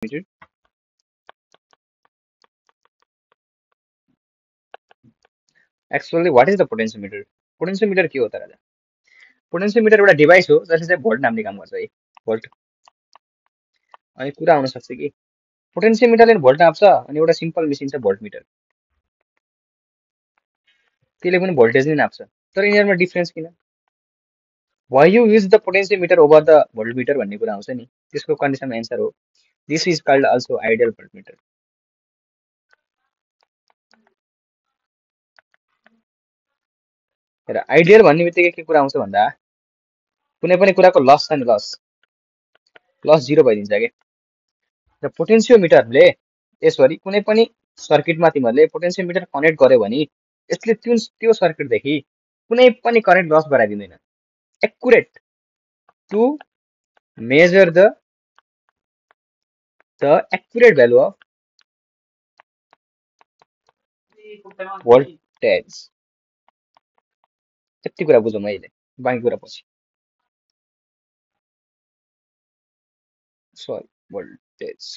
potentiometer. Actually, what is the potentiometer? Potentiometer के होता राजा? Potentiometer एउटा device हो जसले चाहिँ भोल्ट नामले काम गर्छ है भोल्ट अनि कुरा हुन सक्छ कि पोटेन्सियोमिटरले भोल्ट नाप्छ अनि एउटा सिम्पल मेसिन छ भोल्टमिटर त्यसले पनि भोल्टेज नै नाप्छ तर यिनीहरुमा डिफरेन्स किन why you use the potentiometer over the voltmeter भन्ने कुरा आउँछ नि त्यसको कन्डिसनमा एन्सर हो this is called also ideal voltmeter र आइडियल भन्ने बित्तिकै के कुरा आउँछ भन्दा कुनै पनि कुराको लस छ नि लस 0 भइदिन्छ के र पोटेन्सियोमिटरले सरी कुनै पनि सर्किटमा तिमीहरुले पोटेन्सियोमिटर कनेक्ट गर्यो भने यसले त्यो सर्किटदेखि कुनै पनि करेन्ट लस गराइदिदैन accurate to measure the accurate value of voltage यति कुरा बुझौँ अहिले बाँकी कुरा पछि सरी voltage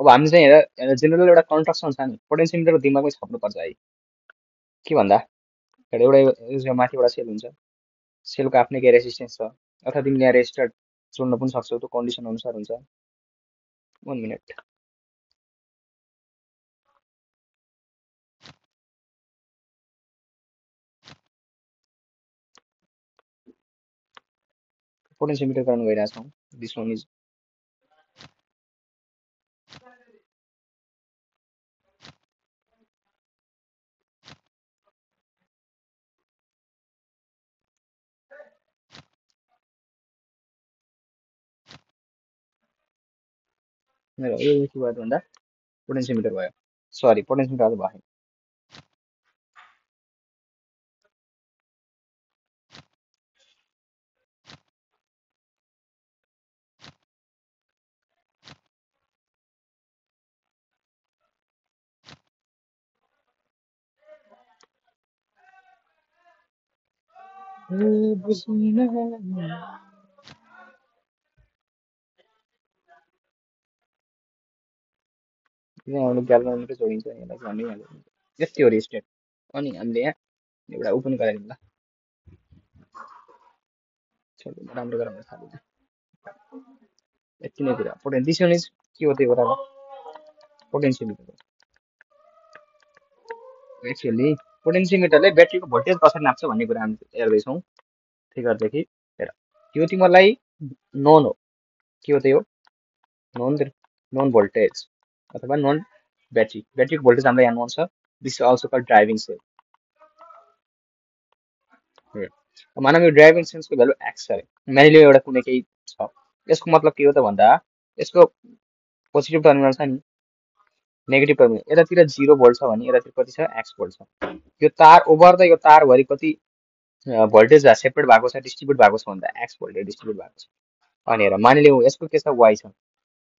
अब हामी चाहिँ हेर जेनरल एउटा कन्स्ट्रक्सन छ नि पोटेन्सियोमिटरको दिमागमै छाप्नु पर्छ है के भन्दा एउटा एउटा माथिबाट सेल हुन्छ सेलको आफ्नै के रेजिस्टेन्स छ अथवा तिमीले यहाँ रेजिस्टर जोड्न पनि सक्छौ त्यो कन्डिसन अनुसार हुन्छ 1 मिनेट पोटेन्सियोमिटर गर्न गइरहेछौँ दिस वान इज यो के भयो भन्दा पोटेन्सियोमिटर भयो सरी पोटेन्सियोमिटर आज भयो यहाँ ग्याल्भनोमिटर जोडिन्छ यसलाई भनिहाल्यो यति हो रेजिस्टेन्स अनि हामीले यहाँ एउटा ओपन गराइदिउँ ल चलो राम्रो गराउन थाल्यो यति नै कुरा पोटेन्सियोन इज के हो त्यो कुरा पोटेन्सियोमिटर एक्चुअली पोटेन्सियोमिटरले ब्याट्रीको भोल्टेज कसरी नाप्छ भन्ने कुरा हामी हेर्दैछौँ फिगरदेखि हेर त्यो तिमीलाई नोन हो के हो त्यो नोन भोल्टेज अथवा नोन ब्याट्रीको भोल्टेज हामीलाई यहाँ नोन छ this is also called driving cell मानव यो ड्राइभिङ सेल्सको भ्यालु एक्स छ मानिलियो एउटा कुनै केही छ यसको मतलब के हो त भन्दा यसको पोजिटिभ टर्मिनल छ नि नेगेटिभ टर्मिनल यतातिर 0 भोल्ट छ भने यतातिर कति छ एक्स भोल्ट छ यो तार ओभर द यो तार भरि कति भोल्टेज सेपरेट भएको छ डिस्ट्रिब्युट भएको छ भन्दा एक्स भोल्टेज डिस्ट्रिब्युट भएको छ अनि हेर मानिलियो यसको के छ वाइ छ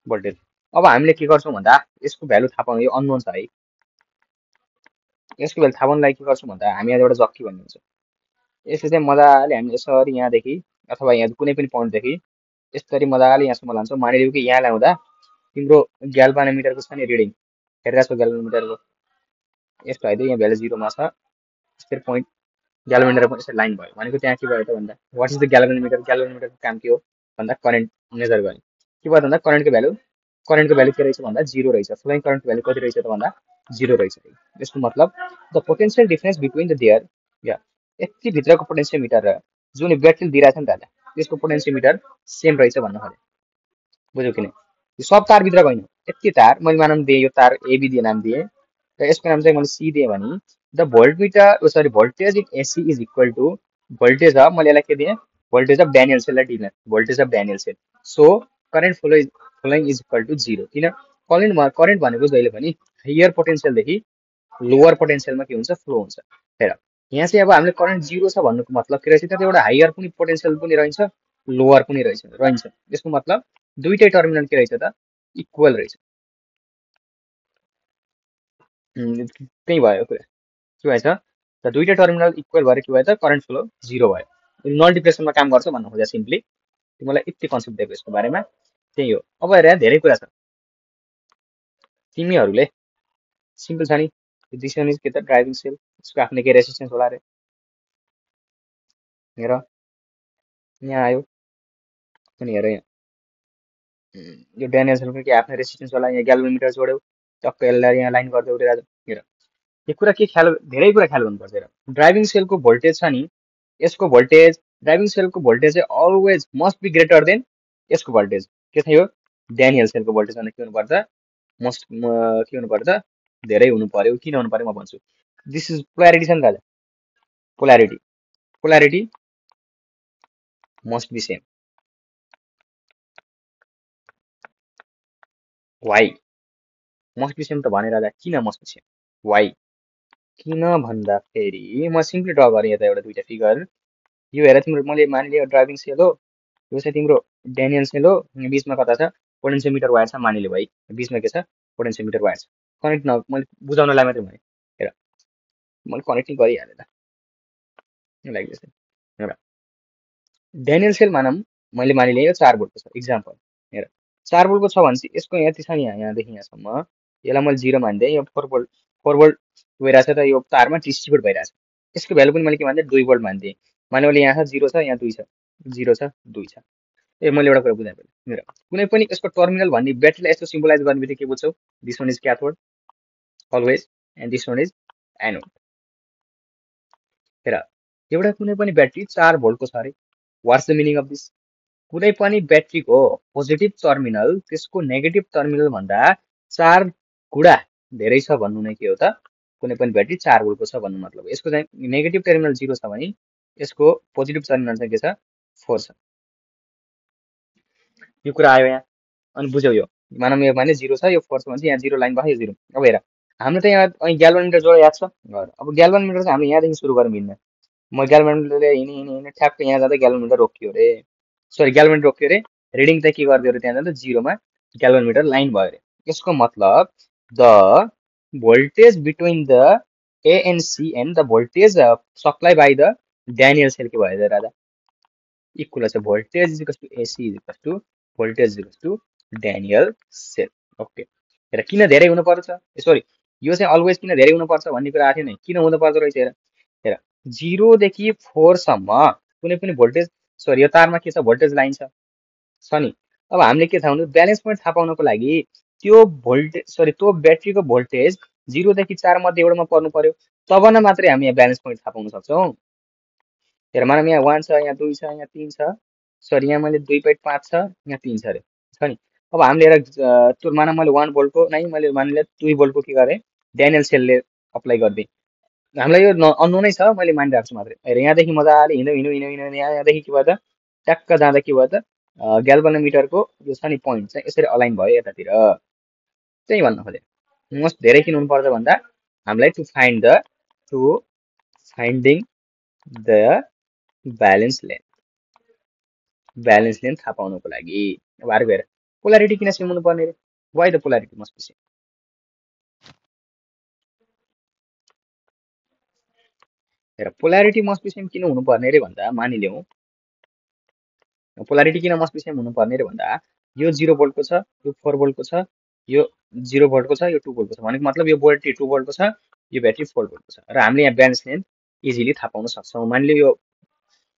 भोल्टेज अब हामीले के गर्छौं भन्दा यसको भ्यालु थाहा पाउनु यो अननोन छ है यसको भ्यालु थाहा पाउनलाई के गर्छौं भन्दा हामी यहाँ एउटा जक्की भन्ने हुन्छ यसले चाहिँ मजाले हामी यसरी यहाँदेखि अथवा यहाँ कुनै पनि पोइन्टदेखि यसरी मजाले यहाँसम्म लान्छौँ मानिलियो कि यहाँ ल्याउँदा तिम्रो ग्याल्भानोमिटरको छ नि रिडिङ हेरिरहेको ग्याल्भानोमिटरको यस्तो आइदियो यहाँ भ्यालु 0 मा छ यसरी पोइन्ट ग्याल्भानोमिटरको यसरी लाइन भयो भनेको त्यहाँ के भयो त भन्दा व्हाट इज द ग्याल्भानोमिटरको काम के हो भन्दा करेन्ट मेजर गर्ने के भयो भन्दा करेन्टको भ्यालु के रहेछ भन्दा 0 रहेछ फ्लोइङ करेन्टको भ्यालु कति रहेछ त भन्दा 0 रहेछ यसको मतलब the potential difference between the there या यति भित्रको पोटेन्सियोमिटर र जुन ब्याट्रीले दिइरहेछ नि त त्यसको पोटेन्सियोमिटर सेम रहेछ भन्नु खोजे बुझ्यौ किन यो सब तार भित्र होइन यति तार मैले नाम दिए यो तार एबी दिए नाम दिए र यसको नाम चाहिँ मैले सी दिए भने the voltmeter sorry voltage in AC is equal to voltage of मैले यसलाई के दिए भोल्टेज अफ ड्यानियल सेललाई दिने voltage of Daniel cell so current flowing is equal to 0 किन करेन्ट भनेको जहिले पनि हायर पोटेन्शियलदेखि लोअर पोटेन्शियलमा के हुन्छ फ्लो हुन्छ हेर यहाँ चाहिँ अब हामीले करेन्ट 0 छ भन्नुको मतलब के रहेछ त एउटा हायर पनि पोटेन्शियल पनि रहन्छ लोअर पनि रहन्छ यसको मतलब दुईटै टर्मिनल के रहेछ त इक्वल रहेछ त्यही भयो कुरा के भएछ र दुईटै टर्मिनल इक्वल भएर के भयो त करेन्ट फ्लो 0 भयो मल्टिप्लेक्सनमा काम गर्छ भन्नु खोजेँ सिम्पली। तिमीलाई यति कन्सेप्ट दिएको यसको बारेमा त्यही हो। अब हेर धेरै कुरा छ तिमीहरूले सिम्पल छ नि दिस वान इज के त ड्राइभिङ सेल यसको आफ्नै के रेसिस्टेन्स होला रे हेर यहाँ आयो अनि हेर यहाँ यो ड्यानियल सेलको के आफ्नै रेसिस्टेन्स होला यहाँ ग्याल्भोमिटर जोड्यौ टक्क यसलाई यहाँ लाइन गर्दै उडेर हेर यो कुरा के ख्याल धेरै कुरा ख्याल गर्नुपर्छ हेर ड्राइभिङ सेलको भोल्टेज छ नि यसको भोल्टेज ड्राइभिङ सेलको भोल्टेज चाहिँ always must be greater than यसको भोल्टेज के थियो ड्यानियल सेलको भोल्टेज भन्दा के हुनुपर्छ मस्ट के हुनुपर्छ धेरै हुनु पर्यो किन हुनु पर्यो म भन्छु दिस इज पोलारिटी छ नि राजा polarity polarity must be same why must be same त भने राजा किन मस्ट बी सेम वाइ किन भन्दाखेरि म सिम्पली ड्र गरेँ यता एउटा दुईटा फिगर यो हेर तिम्रो मैले मानिलियो ड्राइभिङ सेल हो यो चाहिँ तिम्रो ड्यानियल सेल हो बिचमा कता छ पोटेन्सियोमिटर वायर छ मानिलियो भाइ बिचमा के छ पोटेन्सियोमिटर वायर छ कनेक्ट न मैले बुझाउनलाई मात्रै भने हेर मैले कनेक्टिङ गरिहालेँ त लाइक दिस हेर ड्यानियल सेल मानौँ मैले मानिलिएँ यो 4 भोल्टको छ इक्जाम्पल हेर 4 भोल्टको छ भने चाहिँ यसको यति छ नि यहाँदेखि यहाँसम्म यसलाई मैले 0 मानिदिएँ यो 4 भोल्ट गइरहेछ त यो तारमा डिस्ट्रिब्युट भइरहेछ यसको भ्यालु पनि मैले के मानिदिएँ 2 भोल्ट मानिदिएँ माने मैले यहाँ छ 0 छ यहाँ 2 छ 0 छ 2 छ ए मैले एउटा कुरा बुझाएँ पहिले हेर कुनै पनि यसको टर्मिनल भन्ने ब्याट्रीलाई यस्तो सिम्बलाइज गर्ने बित्तिकै के बुझ्छौ this one is cathode always and this one is anode हेर एउटा कुनै पनि ब्याट्री 4 भोल्टको छ अरे what's the meaning of this कुनै पनि ब्याट्रीको पोजिटिभ टर्मिनल त्यसको नेगेटिभ टर्मिनल भन्दा 4 गुणा धेरै छ भन्नु नै के हो त कुनै पनि ब्याट्री 4 भोल्टको छ भन्नु मतलब यसको चाहिँ नेगेटिभ टर्मिनल 0 छ भने यसको पोजिटिभ टर्मिनल चाहिँ के छ 4 छ यो कुरा आयो यहाँ अनि बुझ्यौ यो मानौँ यो भने 0 छ यो 4 छ भने चाहिँ यहाँ 0 लाइन भयो यो 0 अब हेर हाम्रो त यहाँ અહીં ग्याल्भनमिटर जोडा याद छ अब ग्याल्भनमिटर चाहिँ हामीले यहाँदेखि सुरु गरौँ हिँड्न म ग्याल्भनमिटरले हिँडी ठ्याक्क यहाँ जाँदा ग्याल्भनमिटर रोकियो रे सरी ग्याल्भनमिटर रोकियो रे रिडिङ चाहिँ के गरिदियो अरे त्यहाँ जाँदा 0 मा ग्याल्भनमिटर लाइन भयो अरे यसको मतलब the voltage between the A and C and the voltage supplied by the Daniel cell के भयो राजा इक्वल छ voltage is equal to AC is equal to voltage is equal to Daniel cell okay हेर किन धेरै हुनु पर्छ sorry यो चाहिँ अलवेज किन धेरै हुनु पर्छ भन्ने कुरा आथ्यो नि किन हुनु पर्छ रहेछ हेर हेर 0 देखि 4 सम्म कुनै पनि भोल्टेज सरी यो तारमा के छ भोल्टेज लाइन छ नि अब हामीले के थाहा हुनु ब्यालेन्स पोइन्ट थाहा पाउनको लागि त्यो भोल्टेज सरी त्यो ब्याट्रीको भोल्टेज 0 देखि 4 मध्ये एउटामा पर्नु पर्यो तब न मात्रै हामी यहाँ ब्यालेन्स पोइन्ट थाहा पाउन सक्छौं हेर मानौँ यहाँ 1 छ यहाँ 2 छ यहाँ 3 छ सरी यहाँ मैले 2.5 छ यहाँ 3 छ रे छ नि अब हामीले हेर त्यो मानौँ मैले 1 भोल्टको नै मैले मानिले 2 भोल्टको के गरे ड्यानियल सेलले अप्लाई गर्दै हामीलाई यो अननोनै छ मैले मानिरहेको छु मात्रै हेर यहाँदेखि मजाले हिँड्दै हिँड्दै यहाँदेखि के भयो त ट्याक्क जाँदा के भयो त ग्याल्भनोमिटरको यो छ नि पोइन्ट चाहिँ यसरी अलाइन भयो यतातिर त्यही भन्न खोजे मोस्ट धेरै किन हुनुपर्छ भन्दा हामीलाई to finding the balance length थाहा पाउनको लागि अब अर्को हेर पोलारिटी किन सेम हुनु पर्ने रे why the polarity must be same हेर पोलारिटी मस्ट बी सेम किन हुनु पर्ने रे भन्दा मानिलियौँ पोलारिटी किन मस्ट बी सेम हुनु पर्ने रे भन्दा यो 0 भोल्टको छ यो 4 भोल्टको छ यो 0 भोल्टको छ यो 2 भोल्टको छ भनेको मतलब यो ब्याट्री 2 भोल्टको छ यो ब्याट्री 4 भोल्टको छ र हामीले यहाँ ब्यालेन्स लेन्थ इजिली थाहा पाउन सक्छौं मानिलियो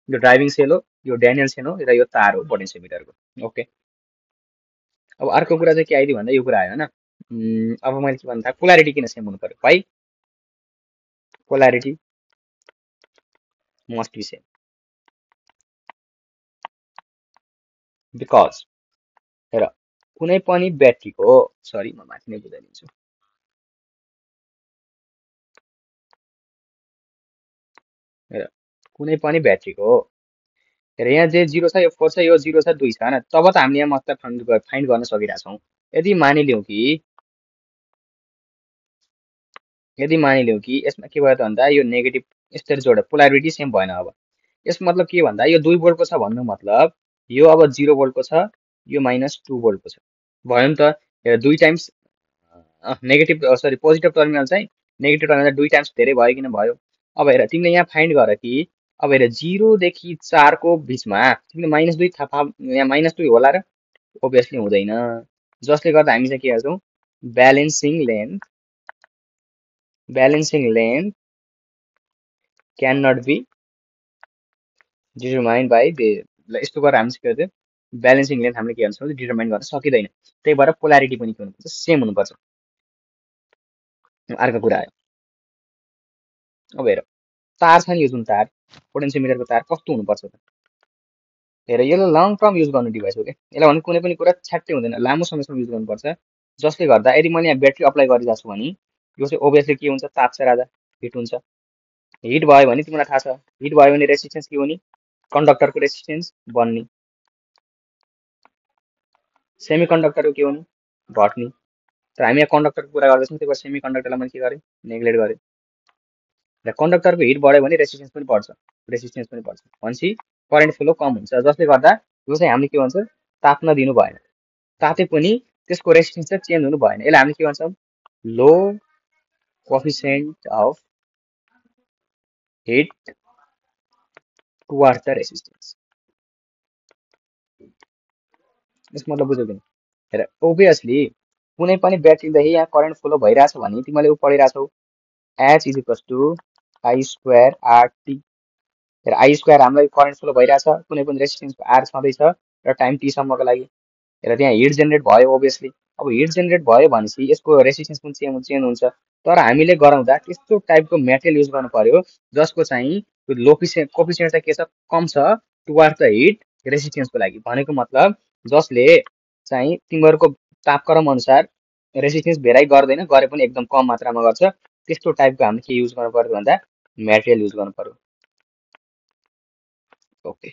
यो ड्राइभिङ सेल हो यो ड्यानियल सेल हो र यो तार हो पोटेन्सियोमिटरको ओके अब अर्को कुरा चाहिँ के आइदियो भन्दा यो कुरा आयो हैन अब मैले के भन्दा पोलारिटी किन सेम हुनु पर्यो भाइ polarity must be same because हेर कुनै पनि ब्याट्रीको सरी म माथि नै बुझाइदिन्छु हेर कुनै पनि ब्याट्रीको हेर यहाँ जे 0 छ यो 4 छ यो 0 छ 2 छ हैन तब त हामीले यहाँ मतलब फाइन्ड गर्न सकिरहेका छौं यदि मानिलियौँ कि यसमा के भयो त भन्दा यो नेगेटिभ यसरी जोड पोलारिटी सेम भएन अब यसको मतलब के भन्दा यो 2 भोल्टको छ भन्नु मतलब यो अब 0 भोल्टको छ यो -2 भोल्टको छ भयो नि त हेर 2 times negative sorry positive terminal चाहिँ नेगेटिभ टर्मिनल 2 टाइम्स धेरै भयो किन भयो अब हेर तिमीले यहाँ फाइन्ड गर कि अब हेर 0 देखि 4 को बिचमा तिमीले -2 थाहा यहाँ -2 होला र ओभियसली हुँदैन, जसले गर्दा हामी चाहिँ के गर्छौँ balancing length can not be determined by यस्तो गरेर हामी चाहिँ के गर्छौँ ब्यालेन्सिङ लेन्थ हामीले के गर्न सक्छौँ डिटरमाइन गर्न सकिँदैन। त्यही भएर पोलारिटी पनि के हुनुपर्छ सेम हुनुपर्छ। अर्को कुरा आयो अब हेर तार छ नि यो जुन तार पोटेन्सियोमिटरको तार कस्तो हुनुपर्छ त हेर यसलाई लङ टर्म युज गर्ने डिभाइस हो क्या यसलाई भने कुनै पनि कुरा छ्याट्टै हुँदैन लामो समयसम्म युज गर्नुपर्छ जसले गर्दा यदि मैले यहाँ ब्याट्री अप्लाई गरिरहेको छु भने यो चाहिँ ओभियसली के हुन्छ ताप्छ राजा हिट हुन्छ हिट भयो भने तिमीलाई थाहा छ हिट भयो भने रेसिस्टेन्स के हुने कन्डक्टरको रेसिस्टेन्स बन्ने सेमी कन्डक्टरको के हुने घट्ने तर हामी यहाँ कन्डक्टरको कुरा गर्दैछौँ त्यही भएर सेमी कन्डक्टरलाई मैले के गरेँ नेग्लेक्ट गरेँ र कन्डक्टरको हिट बढ्यो भने रेसिस्टेन्स पनि बढ्छ भनेपछि करेन्ट फ्लो कम हुन्छ जसले गर्दा यो चाहिँ हामीले के भन्छ ताप्न दिनु भएन ताते पनि त्यसको रेसिस्टेन्स चाहिँ चेन्ज हुनु भएन यसलाई हामीले के भन्छौँ low coefficient of heat towards the resistance यसको मतलब बुझ्यौ कि हेर ओभियसली कुनै पनि ब्याट्रीदेखि यहाँ करेन्ट फ्लो भइरहेछ भने तिमीले उ पढिरहेछौ H is equals to I square RT र I स्क्वायर हामीलाई करेन्ट फ्लो भइरहेछ कुनै पनि रेसिस्टेन्सको R छँदैछ र टाइम T सम्मको लागि र त्यहाँ हिट जेनेरेट भयो ओभियसली अब हिट जेनेरेट भयो भनेपछि यसको रेसिस्टेन्स पनि चेन्ज हुन्छ तर हामीले गराउँदा त्यस्तो टाइपको मेटेरियल युज गर्नु पर्यो जसको चाहिँ कोएफिसिएन्ट चाहिँ के छ कम छ टुवर्ड्स द हिट रेसिस्टेन्सको लागि भनेको मतलब जसले चाहिँ तिमीहरूको तापक्रम अनुसार रेसिस्टेन्स भेराइ गर्दैन गरे पनि एकदम कम मात्रामा गर्छ त्यस्तो टाइपको हामीले के युज गर्नु पर्यो भन्दा मेटेरियल युज गर्नु पर्यो ओके